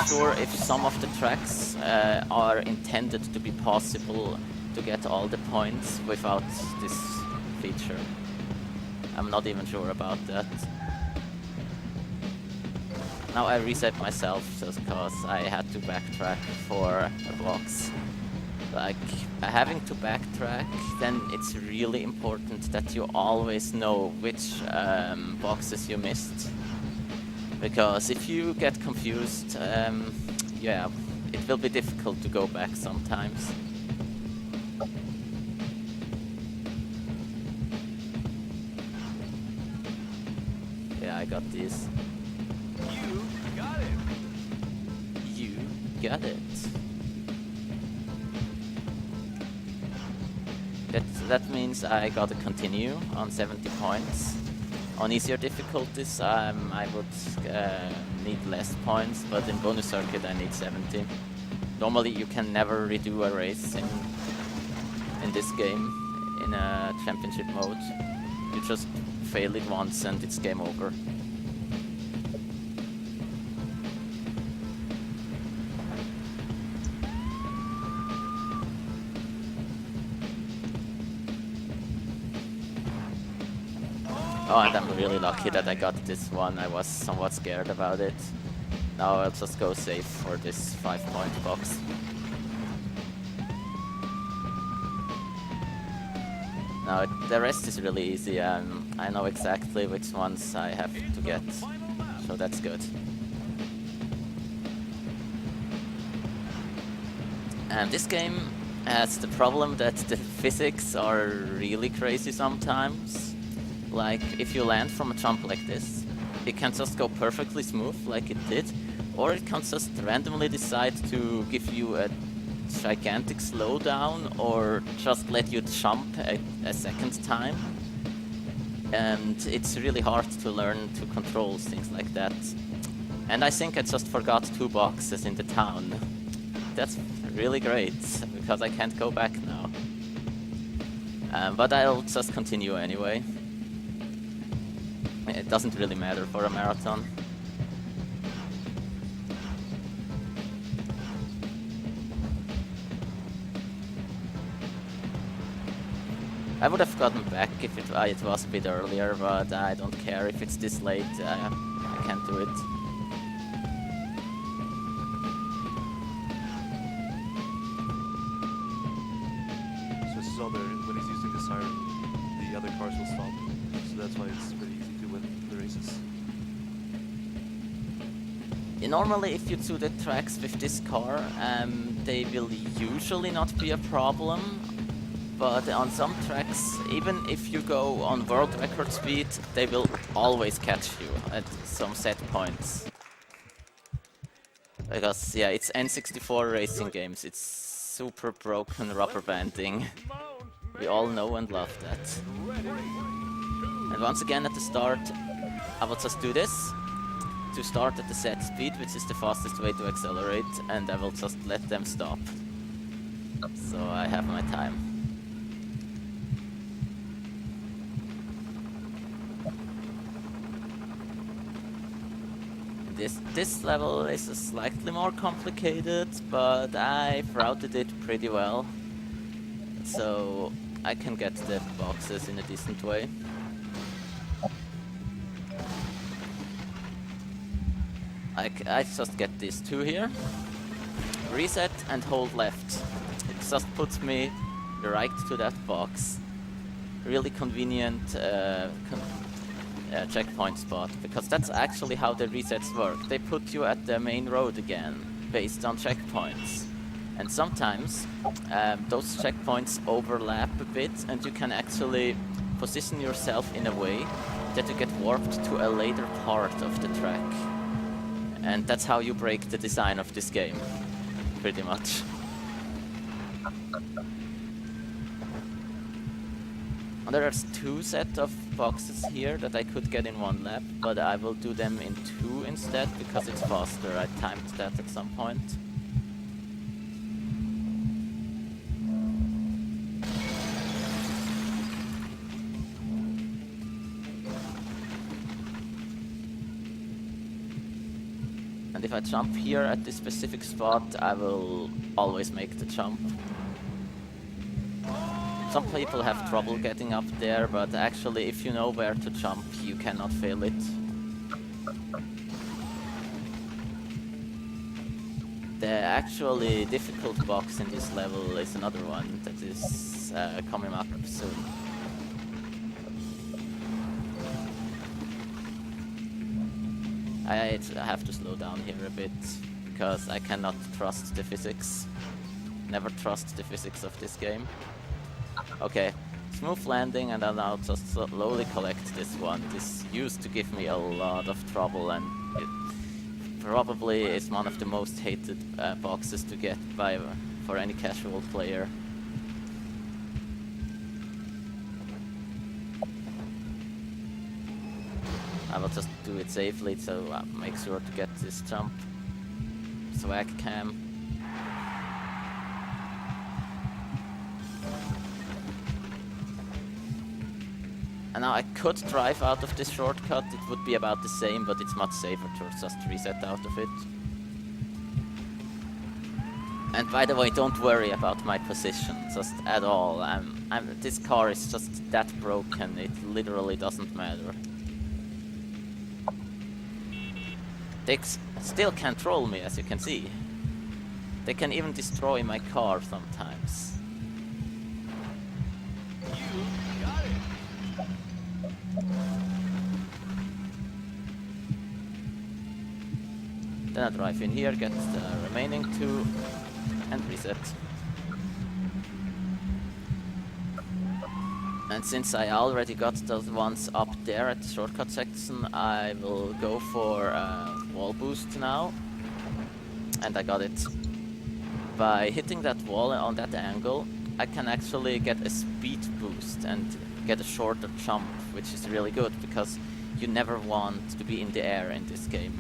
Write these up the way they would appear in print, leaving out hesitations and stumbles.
sure if some of the tracks are intended to be possible to get all the points without this feature. I'm not even sure about that. Now I reset myself just because I had to backtrack for a box. Like, having to backtrack, then it's really important that you always know which boxes you missed. Because if you get confused, yeah, it will be difficult to go back sometimes. Yeah, I got this. You got it. You got it. That means I gotta continue on 70 points. On easier difficulties, I would need less points, but in bonus circuit I need 70. Normally you can never redo a race in this game, in a championship mode. You just fail it once and it's game over. Oh, and I'm really lucky that I got this one. I was somewhat scared about it. Now I'll just go safe for this 5-point box. Now the rest is really easy. I know exactly which ones I have to get, so that's good. And this game has the problem that the physics are really crazy sometimes. Like, if you land from a jump like this, it can just go perfectly smooth like it did, or it can just randomly decide to give you a gigantic slowdown or just let you jump a second time. And it's really hard to learn to control things like that. And I think I just forgot 2 boxes in the town. That's really great, because I can't go back now. But I'll just continue anyway. It doesn't really matter for a marathon. I would have gotten back if it was a bit earlier, but I don't care if it's this late. I can't do it. So this is all there. When he's using the siren, the other cars will stop. So that's why it's pretty easy to win the races. Normally, if you do the tracks with this car, they will usually not be a problem. But on some tracks, even if you go on world record speed, they will always catch you at some set points. Because, yeah, it's N64 racing games. It's super broken rubber banding. We all know and love that. And once again at the start, I will just do this to start at the set speed, which is the fastest way to accelerate, and I will just let them stop. So I have my time. This level is slightly more complicated, but I've routed it pretty well, so I can get the boxes in a decent way. I just get these 2 here, reset and hold left. It just puts me right to that box. Really convenient checkpoint spot, because that's actually how the resets work. They put you at the main road again, based on checkpoints. And sometimes those checkpoints overlap a bit, and you can actually position yourself in a way that you get warped to a later part of the track. And that's how you break the design of this game, pretty much. There are 2 sets of boxes here that I could get in 1 lap, but I will do them in 2 instead because it's faster. I timed that at some point. And if I jump here at this specific spot, I will always make the jump. Some people have trouble getting up there, but actually if you know where to jump, you cannot fail it. The actually difficult box in this level is another one that is coming up soon. I have to slow down here a bit, because I cannot trust the physics. Never trust the physics of this game. Okay, smooth landing, and I'll now just slowly collect this one. This used to give me a lot of trouble, and it probably is one of the most hated boxes to get for any casual player. I will just do it safely, so make sure to get this jump. Swag cam. And now I could drive out of this shortcut, it would be about the same, but it's much safer to just reset out of it. And by the way, don't worry about my position, just at all. This car is just that broken, it literally doesn't matter. They still can't troll me, as you can see. They can even destroy my car sometimes. You got it. Then I drive in here, get the remaining two, and reset. And since I already got those ones up there at the shortcut section, I will go for wall boost now. And I got it. By hitting that wall on that angle, I can actually get a speed boost and get a shorter jump, which is really good because you never want to be in the air in this game.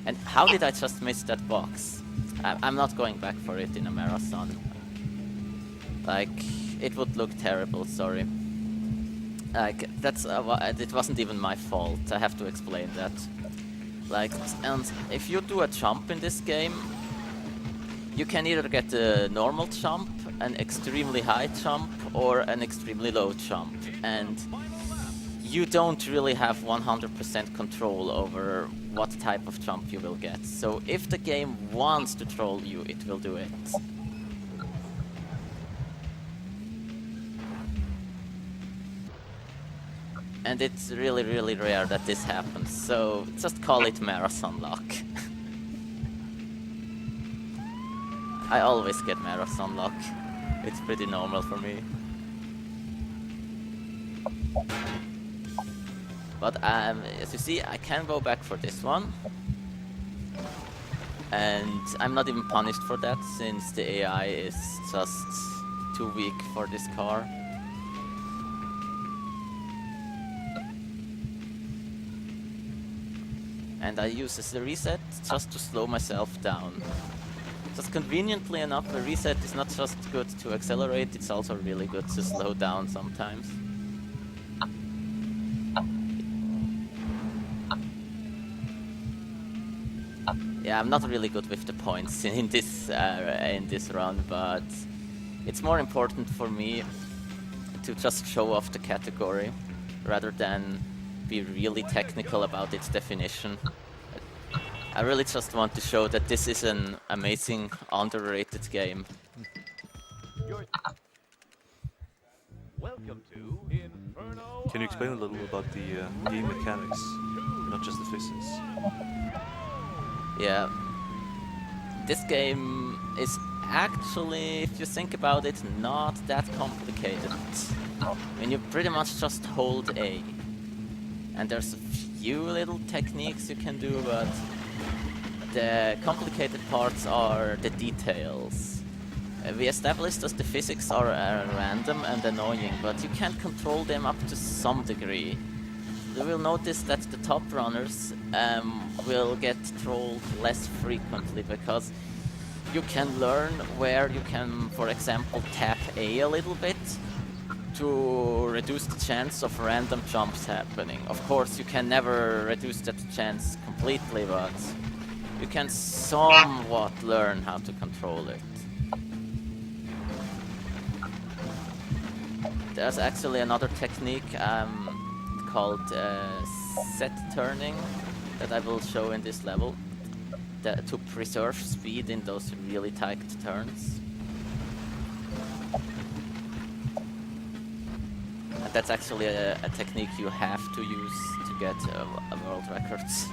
And how did I just miss that box? I'm not going back for it in a marathon. Like, it would look terrible, sorry. Like, it wasn't even my fault, I have to explain that. Like, and if you do a jump in this game, you can either get a normal jump, an extremely high jump, or an extremely low jump. And you don't really have 100% control over what type of jump you will get. So if the game wants to troll you, it will do it. And it's really, really rare that this happens, so just call it marathon luck. I always get marathon luck. It's pretty normal for me. But as you see, I can go back for this one. And I'm not even punished for that, since the AI is just too weak for this car. And I use the reset just to slow myself down. Just conveniently enough, a reset is not just good to accelerate, it's also really good to slow down sometimes. Yeah, I'm not really good with the points in this run, but it's more important for me to just show off the category rather than be really technical about its definition. I really just want to show that this is an amazing, underrated game. Welcome to Inferno. Can you explain a little about the game mechanics, not just the physics? Yeah. This game is actually, if you think about it, not that complicated. I mean, you pretty much just hold A. And there's a few little techniques you can do, but the complicated parts are the details. We established that the physics are random and annoying, but you can control them up to some degree. You will notice that the top runners will get trolled less frequently, because you can learn where you can, for example, tap A little bit to reduce the chance of random jumps happening. Of course, you can never reduce that chance completely, but you can somewhat learn how to control it. There's actually another technique called set turning that I will show in this level to preserve speed in those really tight turns. And that's actually a technique you have to use to get a world records.